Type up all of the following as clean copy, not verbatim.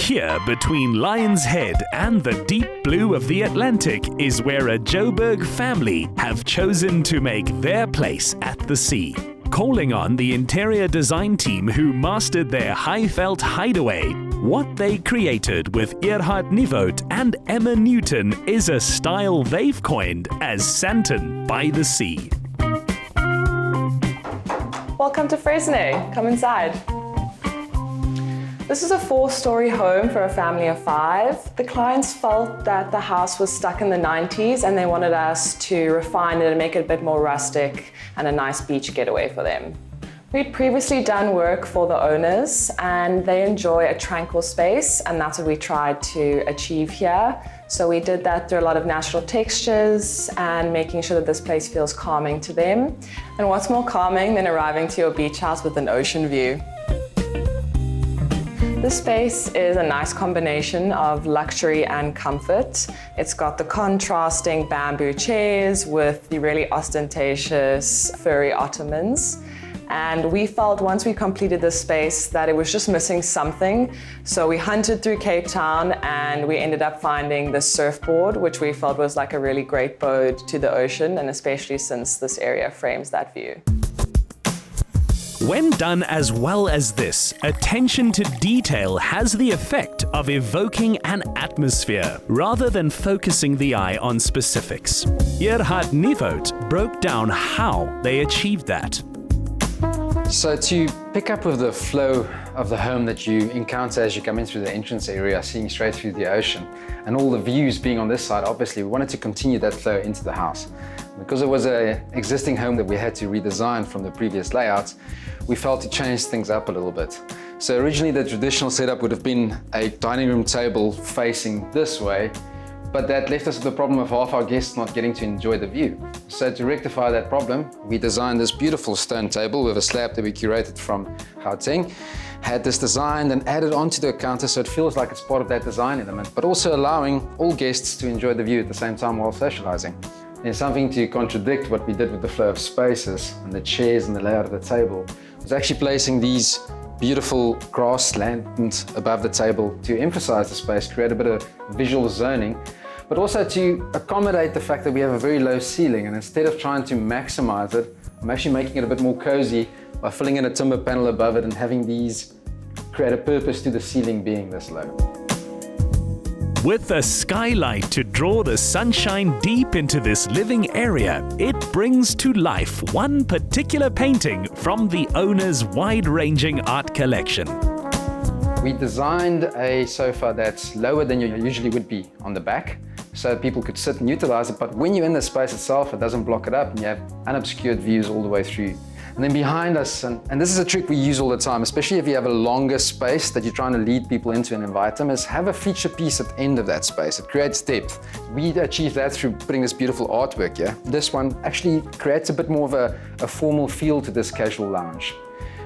Here, between Lion's Head and the deep blue of the Atlantic, is where a Joburg family have chosen to make their place at the sea. Calling on the interior design team who mastered their high-felt hideaway, what they created with Kim.H.Nieu and Emma Newton is a style they've coined as Santon by the Sea. Welcome to Fresno. Come inside. This is a 4-story home for a family of 5. The clients felt that the house was stuck in the 90s and they wanted us to refine it and make it a bit more rustic and a nice beach getaway for them. We'd previously done work for the owners and they enjoy a tranquil space, and that's what we tried to achieve here. So we did that through a lot of natural textures and making sure that this place feels calming to them. And what's more calming than arriving to your beach house with an ocean view? This space is a nice combination of luxury and comfort. It's got the contrasting bamboo chairs with the really ostentatious furry ottomans. And we felt once we completed this space that it was just missing something. So we hunted through Cape Town and we ended up finding this surfboard, which we felt was like a really great ode to the ocean, and especially since this area frames that view. When done as well as this, attention to detail has the effect of evoking an atmosphere rather than focusing the eye on specifics. Kim.H.Nieu broke down how they achieved that. So to pick up with the flow of the home that you encounter as you come in through the entrance area, seeing straight through the ocean, and all the views being on this side, obviously we wanted to continue that flow into the house. Because it was an existing home that we had to redesign from the previous layouts, we felt to change things up a little bit. So originally the traditional setup would have been a dining room table facing this way, but that left us with the problem of half our guests not getting to enjoy the view. So to rectify that problem, we designed this beautiful stone table with a slab that we curated from Gauteng, had this designed and added onto the counter so it feels like it's part of that design element, but also allowing all guests to enjoy the view at the same time while socializing. There's something to contradict what we did with the flow of spaces and the chairs and the layout of the table. It was actually placing these beautiful grass lanterns above the table to emphasize the space, create a bit of visual zoning, but also to accommodate the fact that we have a very low ceiling, and instead of trying to maximize it, I'm actually making it a bit more cozy by filling in a timber panel above it and having these create a purpose to the ceiling being this low. With a skylight to draw the sunshine deep into this living area, it brings to life one particular painting from the owner's wide-ranging art collection. We designed a sofa that's lower than you usually would be on the back, so people could sit and utilize it, but when you're in the space itself, it doesn't block it up and you have unobscured views all the way through. And then behind us, and this is a trick we use all the time, especially if you have a longer space that you're trying to lead people into and invite them, is have a feature piece at the end of that space. It creates depth. We achieved that through putting this beautiful artwork here. This one actually creates a bit more of a formal feel to this casual lounge,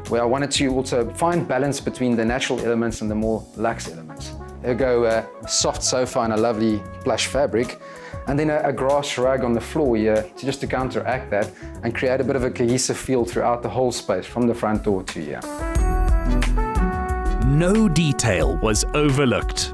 where I wanted to also find balance between the natural elements and the more luxe elements. Ergo, a soft sofa and a lovely plush fabric, and then a grass rug on the floor here to counteract that and create a bit of a cohesive feel throughout the whole space from the front door to here. No detail was overlooked.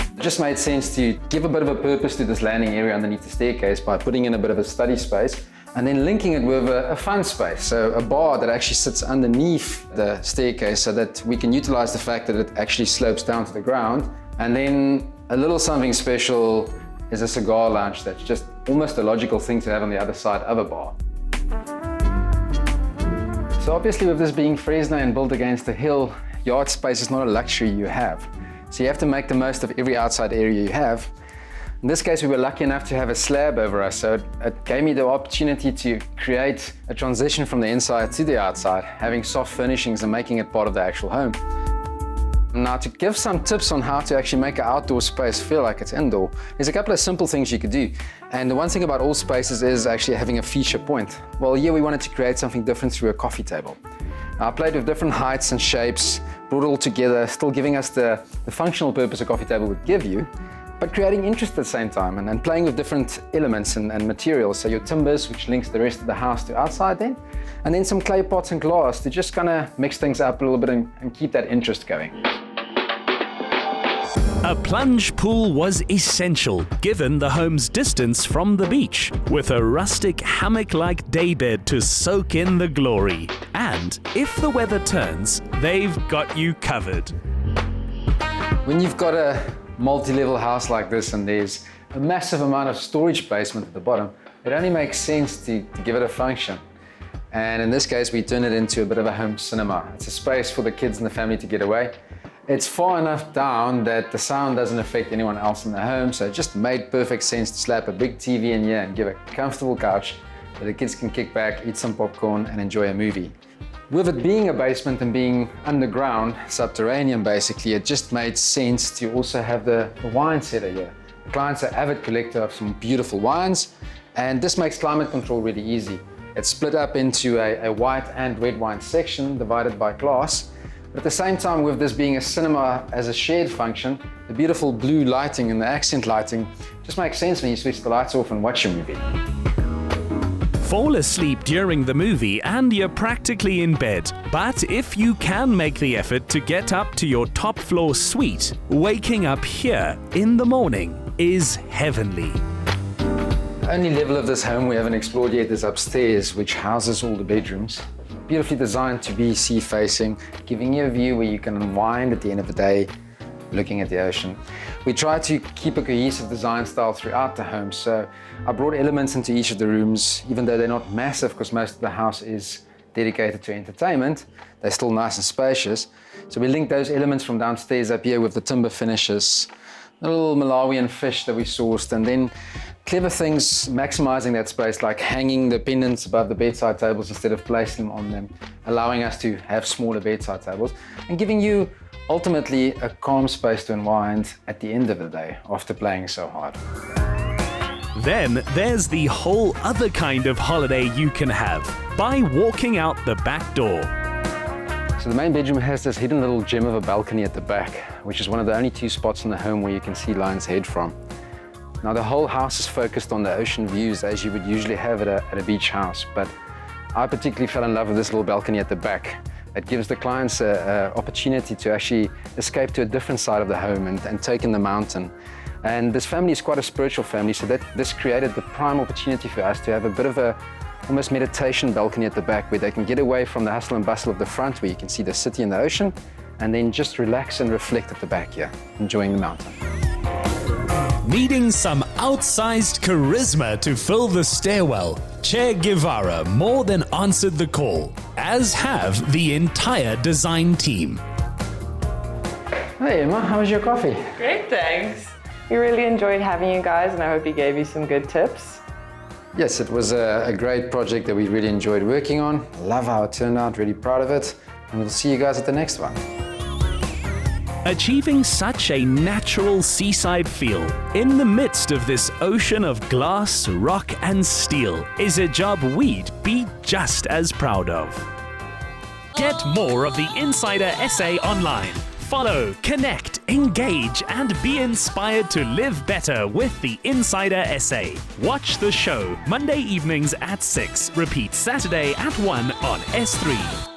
It just made sense to give a bit of a purpose to this landing area underneath the staircase by putting in a bit of a study space and then linking it with a fun space, so a bar that actually sits underneath the staircase so that we can utilize the fact that it actually slopes down to the ground. And then a little something special is a cigar lounge that's just almost a logical thing to have on the other side of a bar. So obviously with this being Fresno and built against a hill, yard space is not a luxury you have. So you have to make the most of every outside area you have. In this case, we were lucky enough to have a slab over us, so it gave me the opportunity to create a transition from the inside to the outside, having soft furnishings and making it part of the actual home. Now, to give some tips on how to actually make an outdoor space feel like it's indoor, there's a couple of simple things you could do. And the one thing about all spaces is actually having a feature point. Well, here we wanted to create something different through a coffee table. Now, I played with different heights and shapes, brought it all together, still giving us the functional purpose a coffee table would give you, but creating interest at the same time and playing with different elements and materials. So your timbers, which links the rest of the house to outside then, and then some clay pots and glass to just kind of mix things up a little bit and keep that interest going. A plunge pool was essential given the home's distance from the beach, with a rustic hammock-like daybed to soak in the glory. And if the weather turns, they've got you covered. When you've got a multi-level house like this and there's a massive amount of storage basement at the bottom, it only makes sense to give it a function. And in this case, we turn it into a bit of a home cinema. It's a space for the kids and the family to get away. It's far enough down that the sound doesn't affect anyone else in the home, so it just made perfect sense to slap a big TV in here and give a comfortable couch where the kids can kick back, eat some popcorn and enjoy a movie. With it being a basement and being underground, subterranean basically, it just made sense to also have the wine cellar here. The client's an avid collector of some beautiful wines, and this makes climate control really easy. It's split up into a white and red wine section divided by glass. But at the same time, with this being a cinema as a shared function, the beautiful blue lighting and the accent lighting just makes sense when you switch the lights off and watch a movie. Fall asleep during the movie and you're practically in bed. But if you can make the effort to get up to your top floor suite, waking up here in the morning is heavenly. The only level of this home we haven't explored yet is upstairs, which houses all the bedrooms. Beautifully designed to be sea-facing, giving you a view where you can unwind at the end of the day, looking at the ocean. We try to keep a cohesive design style throughout the home, so I brought elements into each of the rooms, even though they're not massive because most of the house is dedicated to entertainment. They're still nice and spacious. So we linked those elements from downstairs up here with the timber finishes, the little Malawian fish that we sourced, and then clever things maximizing that space, like hanging the pendants above the bedside tables instead of placing them on them, allowing us to have smaller bedside tables and giving you ultimately a calm space to unwind at the end of the day after playing so hard. Then there's the whole other kind of holiday you can have by walking out the back door. So the main bedroom has this hidden little gem of a balcony at the back, which is one of the only 2 spots in the home where you can see Lion's Head from. Now the whole house is focused on the ocean views as you would usually have at a beach house, but I particularly fell in love with this little balcony at the back. It gives the clients an opportunity to actually escape to a different side of the home and take in the mountain. And this family is quite a spiritual family, so this created the prime opportunity for us to have a bit of a almost meditation balcony at the back where they can get away from the hustle and bustle of the front where you can see the city and the ocean, and then just relax and reflect at the back here, enjoying the mountain. Needing some outsized charisma to fill the stairwell, Che Guevara more than answered the call, as have the entire design team. Hey Emma, how was your coffee? Great, thanks. We really enjoyed having you guys and I hope we gave you some good tips. Yes, it was a great project that we really enjoyed working on. Love how it turned out, really proud of it. And we'll see you guys at the next one. Achieving such a natural seaside feel in the midst of this ocean of glass, rock and steel is a job we'd be just as proud of. Get more of the Insider SA online. Follow, connect, engage and be inspired to live better with the Insider SA. Watch the show Monday evenings at 6, repeat Saturday at 1 on S3.